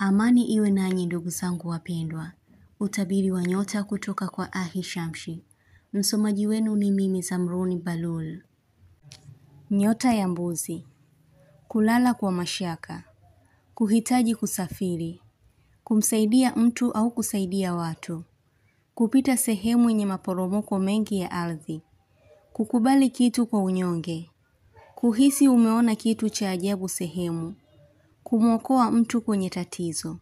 Amani iwe nanyi ndugu zangu wapendwa. Utabiri wa nyota kutoka kwa Ahishamshi. Msomaji wenu ni mimi Zamruni Balul. Nyota ya mbuzi. Kulala kwa mashaka. Kuhitaji kusafiri. Kumsaidia mtu au kusaidia watu. Kupita sehemu yenye maporomoko mengi ya ardhi. Kukubali kitu kwa unyonge. Kuhisi umeona kitu cha ajabu sehemu. Kumwokoa mtu kwenye tatizo.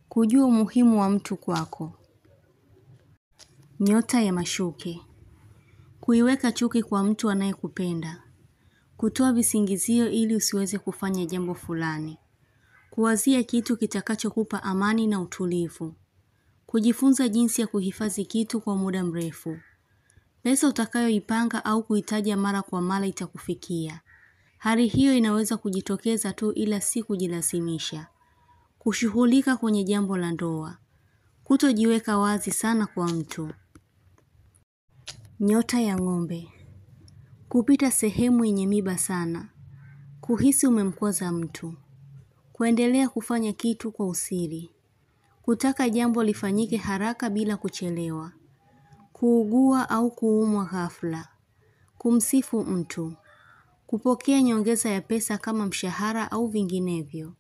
Kujua umuhimu wa mtu kwako. Nyota ya mashuke. Kuiweka chuki kwa mtu anayekupenda. Kutoa visingizio ili usiweze kufanya jambo fulani. Kuwazia kitu kitakachokupa amani na utulivu. Kujifunza jinsi ya kuhifadhi kitu kwa muda mrefu. Pesa utakayoipanga au kuitaja mara kwa mara itakufikia. Hali hiyo inaweza kujitokeza tu ila si kujilazimisha. Kushughulika kwenye jambo la ndoa. Kutojiweka wazi sana kwa mtu. Nyota ya ng'ombe. Kupita sehemu yenye miba sana. Kuhisi umemkwaza mtu. Kuendelea kufanya kitu kwa usiri. Kutaka jambo lifanyike haraka bila kuchelewa. Kuugua au kuumwa ghafla. Kumsifu mtu. Kupokea nyongeza ya pesa kama mshahara au vinginevyo.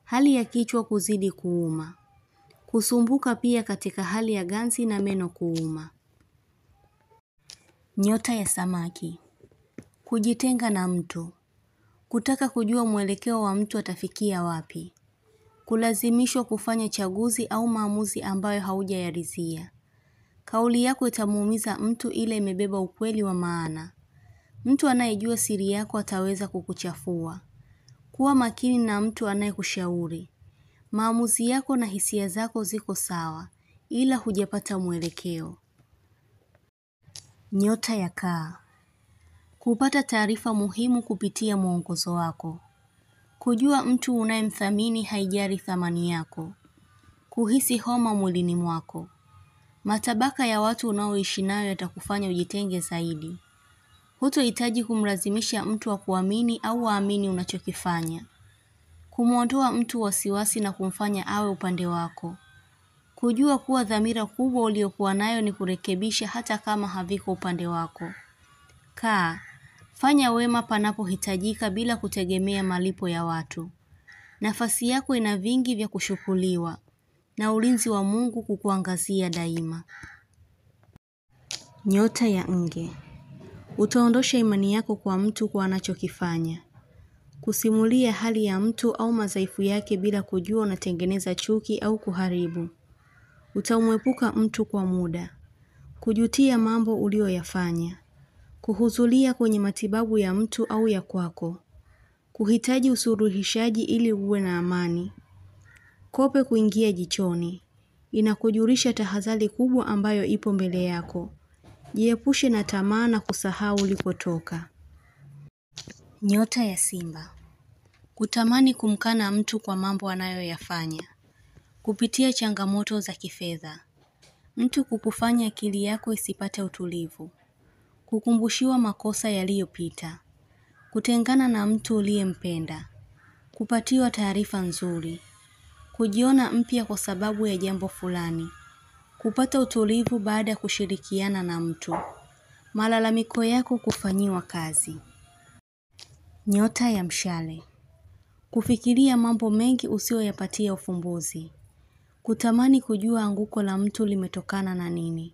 Hali ya kichwa kuzidi kuuma. Kusumbuka pia katika hali ya ganzi na meno kuuma. Nyota ya samaki. Kujitenga na mtu. Kutaka kujua mwelekeo wa mtu atafikia wapi. Kulazimishwa kufanya chaguzi au maamuzi ambayo haujayaridhia. Kauli yako itamuumiza mtu ila imebeba ukweli wa maana. Mtu anayejua siri yako ataweza kukuchafua. Kuwa makini na mtu anayekushauri. Maamuzi yako na hisia zako ziko sawa, ila hujapata mwelekeo. Nyota ya kaa. Kupata taarifa muhimu kupitia mwongozo wako. Kujua mtu unayemthamini haijali thamani yako. Kuhisi homa mwilini mwako. Matabaka ya watu unaoishi nayo yatakufanya ujitenge zaidi. Hutohitaji kumlazimisha mtu wa kuamini au aamini unachokifanya. Kumuondoa mtu wasiwasi na kumfanya awe upande wako. Kujua kuwa dhamira kubwa uliokuwa nayo ni kurekebisha hata kama haviko upande wako. Kaa, fanya wema panapohitajika bila kutegemea malipo ya watu. Nafasi yako ina vingi vya kushukuriwa na ulinzi wa Mungu kukuangazia daima. Nyota ya nge. Utaondosha imani yako kwa mtu kwa anachokifanya. Kusimulia hali ya mtu au madhaifu yake bila kujua unatengeneza chuki au kuharibu. Utamwepuka mtu kwa muda. Kujutia mambo ulioyafanya. Kuhudhuria kwenye matibabu ya mtu au ya kwako. Kuhitaji usuluhishaji ili uwe na amani. Kope kuingia jichoni. Inakujulisha tahadhari kubwa ambayo ipo mbele yako. Jiepushe na tamaa na kusahau ulikotoka. Nyota ya simba. Kutamani kumkana mtu kwa mambo anayoyafanya. Kupitia changamoto za kifedha. Mtu kukufanya akili yako isipate utulivu. Kukumbushiwa makosa yaliyopita. Kutengana na mtu uliyempenda. Kupatiwa taarifa nzuri. Kujiona mpya kwa sababu ya jambo fulani. Kupata utulivu baada ya kushirikiana na mtu. Malalamiko yako kufanyiwa kazi. Nyota ya mshale. Kufikiria mambo mengi usiyoyapatia ufumbuzi. Kutamani kujua anguko la mtu limetokana na nini.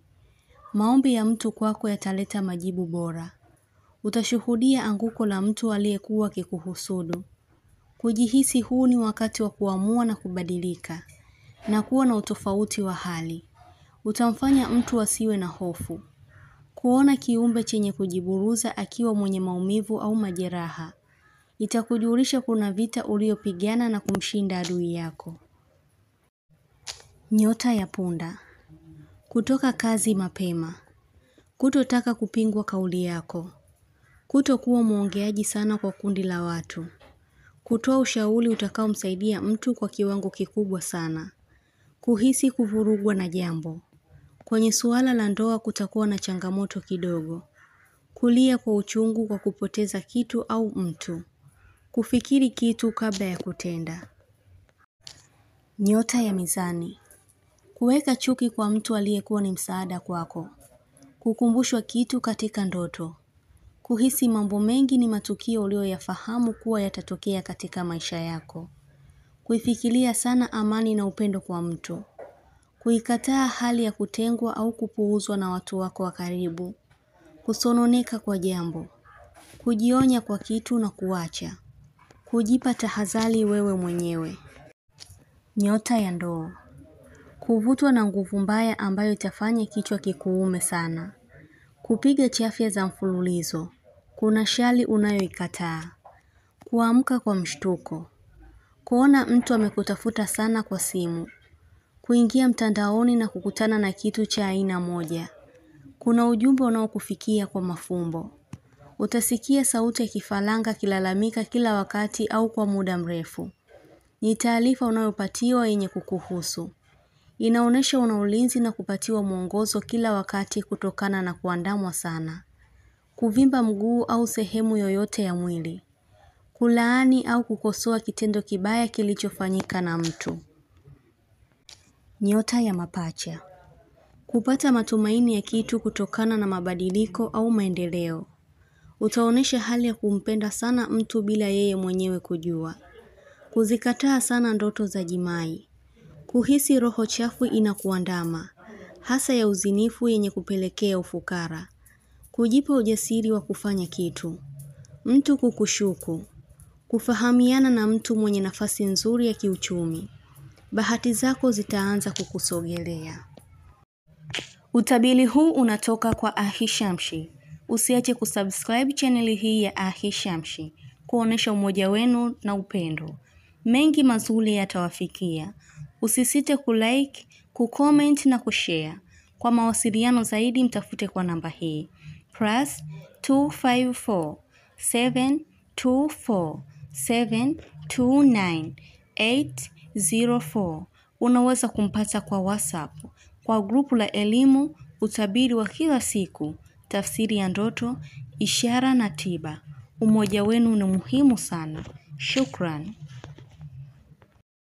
Maombi ya mtu kwako yataleta majibu bora. Utashuhudia anguko la mtu aliyekuwa akikuhusudu. Kujihisi huu ni wakati wa kuamua na kubadilika. Na kuwa na utofauti wa hali. Utamfanya mtu asiwe na hofu. Kuona kiumbe chenye kujiburuza akiwa mwenye maumivu au majeraha. Itakujulisha kuna vita uliopigana na kumshinda adui yako. Nyota ya punda. Kutoka kazi mapema. Kutotaka kupingwa kauli yako. Kutokuwa mwongeaji sana kwa kundi la watu. Kutoa ushauri utakaomsaidia mtu kwa kiwango kikubwa sana. Kuhisi kuvurugwa na jambo. Kwenye suala la ndoa kutakuwa na changamoto kidogo. Kulia kwa uchungu kwa kupoteza kitu au mtu. Kufikiri kitu kabla ya kutenda. Nyota ya Mizani. Kuweka chuki kwa mtu aliyekuwa ni msaada kwako. Kukumbushwa kitu katika ndoto. Kuhisi mambo mengi ni matukio uliyoyafahamu kuwa yatatokea katika maisha yako. Kuifikiria sana amani na upendo kwa mtu. Kuikataa hali ya kutengwa au kupuuzwa na watu wako wa karibu. Kusononeka kwa jambo. Kujionya kwa kitu na kuacha. Kujipa tahadhari wewe mwenyewe. Nyota ya Ndoo. Kuvutwa na nguvu mbaya ambayo itafanya kichwa kikuume sana. Kupiga chafya za mfululizo. Kuna shali unayoikataa. Kuamka kwa mshtuko. Kuona mtu amekutafuta sana kwa simu. Kuingia mtandaoni na kukutana na kitu cha aina moja. Kuna ujumbe unaokufikia kwa mafumbo. Utasikia sauti ya kifaranga kilalamika kila wakati au kwa muda mrefu. Ni taarifa unayopatiwa yenye kukuhusu. Inaonesha una ulinzi na kupatiwa mwongozo kila wakati kutokana na kuandamwa sana. Kuvimba mguu au sehemu yoyote ya mwili. Kulaani au kukosoa kitendo kibaya kilichofanyika na mtu. Nyota ya Mapacha. Kupata matumaini ya kitu kutokana na mabadiliko au maendeleo. Utaonesha hali ya kumpenda sana mtu bila yeye mwenyewe kujua. Kuzikataa sana ndoto za jimai. Kuhisi roho chafu inakuandama, hasa ya uzinifu yenye kupelekea ufukara. Kujipa ujasiri wa kufanya kitu. Mtu kukushuku. Kufahamiana na mtu mwenye nafasi nzuri ya kiuchumi. Bahati zako zitaanza kukusogelea. Utabiri huu unatoka kwa Ahishamshi. Usiache kusubscribe channel hii ya Ahishamshi, kuonesha umoja wenu na upendo. Mengi mazuri yatawafikia. Usisite kulike, kucomment na kushare. Kwa mawasiliano zaidi mtafute kwa namba hii. +254 724 729 804. Unaweza kumpata kwa WhatsApp, kwa grupu la elimu, utabiri wa kila siku, tafsiri ya ndoto, ishara na tiba. Umoja wenu ni muhimu sana. Shukran.